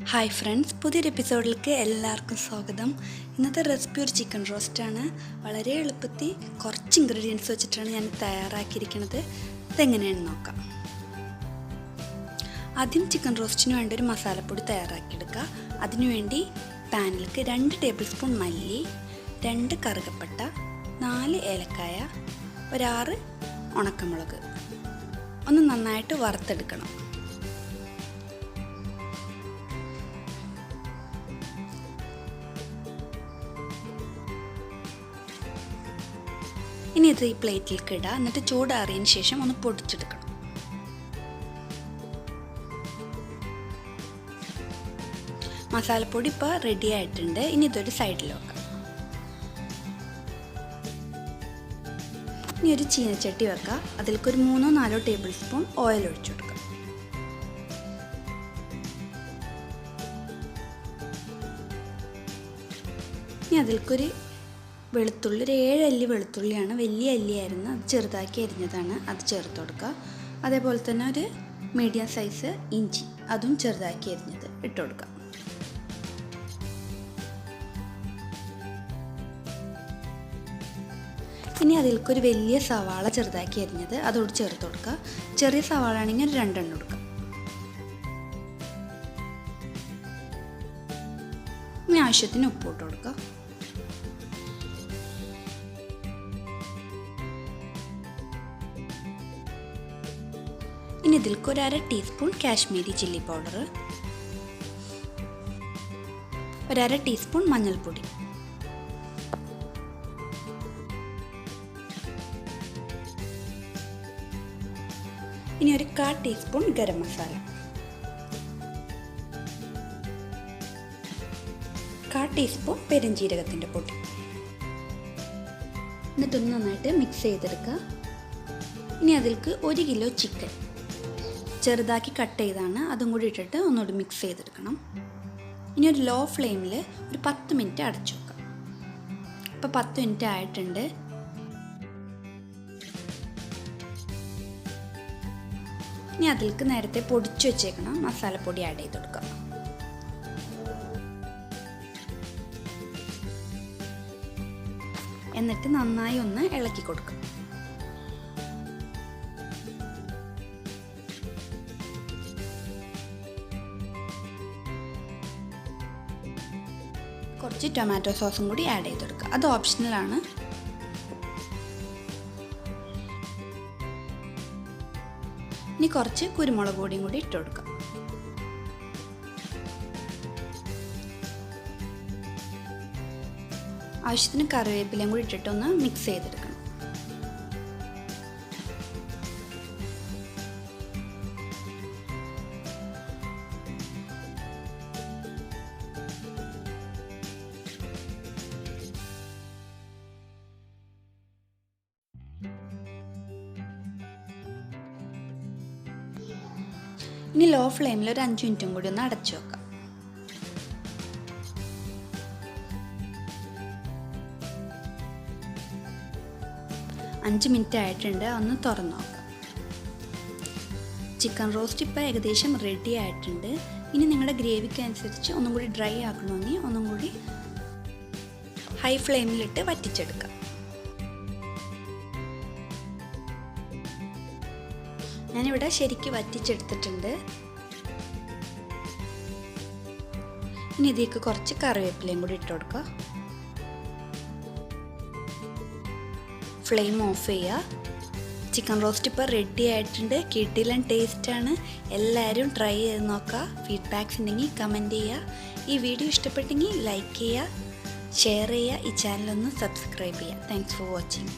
Hi friends, പുതിയൊരു എപ്പിസോഡിലേക്ക് എല്ലാവർക്കും സ്വാഗതം. ഇന്നത്തെ റെസിപ്പി ഒരു ചിക്കൻ റോസ്റ്റാണ്. വളരെ എളുപ്പത്തിൽ കുറച്ച് ഇൻഗ്രീഡിയൻസ് വെച്ചിട്ടാണ് ഞാൻ തയ്യാറാക്കിയിരിക്കുന്നത്. ഇതെങ്ങനെയാണെന്ന് നോക്കാം. ആദ്യം ചിക്കൻ റോസ്റ്റിന് വേണ്ട ഒരു മസാലപ്പൊടി തയ്യാറാക്കിയെടുക്കുക. അതിനുവേണ്ടി പാനിലേക്ക് 2 ടേബിൾ സ്പൂൺ മല്ലി, 2 കറുകപ്പട്ട, 4 ഏലക്കായ, 6 ഉണക്കമുളക് ഒന്ന് നന്നായിട്ട് വറുത്തെടുക്കണം. ഇനി ഇത് ഈ പ്ലേറ്റിലേക്ക് ഇടുക. എന്നിട്ട് ചൂടാറിയതിന് ശേഷം ഒന്ന് പൊടിച്ചെടുക്കണം. മസാലപ്പൊടി ഇപ്പോൾ റെഡി ആയിട്ടുണ്ട്. ഇനി ഇതൊരു സൈഡിൽ വെക്കാം. ഇനി ഒരു ചീനച്ചട്ടി വെക്കുക. അതിലേക്ക് ഒരു 3-4 ടേബിൾ സ്പൂൺ ഓയിൽ ഒഴിച്ചു കൊടുക്കുക. ഇനി അതിലേക്കൊരു വെളുത്തുള്ളി, ഒരു 7 അല്ലി വെളുത്തുള്ളിയാണ്. വലിയ അല്ലിയായിരുന്നു, അത് ചെറുതാക്കി അരിഞ്ഞതാണ്, അത് ചേർത്ത് കൊടുക്കുക. അതേപോലെ തന്നെ ഒരു മീഡിയം സൈസ് ഇഞ്ചി, അതും ചെറുതാക്കി അരിഞ്ഞത് ഇട്ട് കൊടുക്കുക. ഇനി അതിലേക്കൊരു വലിയ സവാള ചെറുതാക്കി അരിഞ്ഞത് അതോട് ചേർത്ത് കൊടുക്കുക. ചെറിയ സവാള ആണെങ്കിൽ ഒരു 2 എണ്ണം കൊടുക്കുക. ഇനി ആവശ്യത്തിന് ഉപ്പ് ഇട്ട് കൊടുക്കുക. ഇനി ഇതിലേക്ക് ഒരു 1/2 ടീസ്പൂൺ കാശ്മീരി ചില്ലി പൗഡർ, ഒരു 1/2 ടീസ്പൂൺ മഞ്ഞൾപ്പൊടി, ഇനി ഒരു 1/4 ടീസ്പൂൺ ഗരം മസാല, 1/4 ടീസ്പൂൺ പെരുംജീരകത്തിൻ്റെ പൊടി. എന്നിട്ടൊന്ന് നന്നായിട്ട് മിക്സ് ചെയ്തെടുക്കുക. ഇനി അതിലേക്ക് 1 കിലോ ചിക്കൻ ചെറുതാക്കി കട്ട് ചെയ്താണ്, അതും കൂടി ഇട്ടിട്ട് ഒന്നുകൂടി മിക്സ് ചെയ്തെടുക്കണം. ഇനി ഒരു ലോ ഫ്ലെയിമിൽ ഒരു 10 മിനിറ്റ് അടച്ചു വെക്കാം. ഇപ്പോൾ 10 മിനിറ്റ് ആയിട്ടുണ്ട്. ഇനി അതിലേക്ക് നേരത്തെ പൊടിച്ചു വെച്ചേക്കണം മസാലപ്പൊടി ആഡ് ചെയ്ത് കൊടുക്കാം. എന്നിട്ട് നന്നായി ഒന്ന് ഇളക്കി കൊടുക്കാം. കുറച്ച് ടൊമാറ്റോ സോസും കൂടി ആഡ് ചെയ്ത് കൊടുക്കുക. അത് ഓപ്ഷണലാണ്. ഇനി കുറച്ച് കുരുമുളക് പൊടിയും കൂടി ഇട്ട് കൊടുക്കുക. ആവശ്യത്തിന് കറിവേപ്പിലയും കൂടി ഇട്ടിട്ടൊന്ന് മിക്സ് ചെയ്തെടുക്കണം. ഇനി ലോ ഫ്ലെയിമിൽ ഒരു 5 മിനിറ്റും കൂടി ഒന്ന് അടച്ചു വെക്കാം. അഞ്ച് മിനിറ്റ് ആയിട്ടുണ്ട്. ഒന്ന് തുറന്നു നോക്കാം. ചിക്കൻ റോസ്റ്റ് ഇപ്പോൾ ഏകദേശം റെഡി ആയിട്ടുണ്ട്. ഇനി നിങ്ങളുടെ ഗ്രേവിക്ക് അനുസരിച്ച് ഒന്നും കൂടി ഡ്രൈ ആക്കണമെങ്കിൽ ഒന്നും കൂടി ഹൈ ഫ്ലെയിമിലിട്ട് വറ്റിച്ചെടുക്കാം. ഞാനിവിടെ ശരിക്കും വറ്റിച്ചെടുത്തിട്ടുണ്ട്. ഇനി ഇതിലേക്ക് കുറച്ച് കറിവേപ്പിലയും കൂടി ഇട്ട് കൊടുക്കുക. ഫ്ലെയിം ഓഫ് ചെയ്യുക. ചിക്കൻ റോസ്റ്റ് ഇപ്പോൾ റെഡി ആയിട്ടുണ്ട്. കിടിലൻ ടേസ്റ്റാണ്. എല്ലാവരും ട്രൈ ചെയ്ത് നോക്കുക. ഫീഡ്ബാക്ക്സ് ഉണ്ടെങ്കിൽ കമൻറ്റ് ചെയ്യുക. ഈ വീഡിയോ ഇഷ്ടപ്പെട്ടെങ്കിൽ ലൈക്ക് ചെയ്യുക, ഷെയർ ചെയ്യുക. ഈ ചാനലൊന്ന് സബ്സ്ക്രൈബ് ചെയ്യുക. Thanks for watching.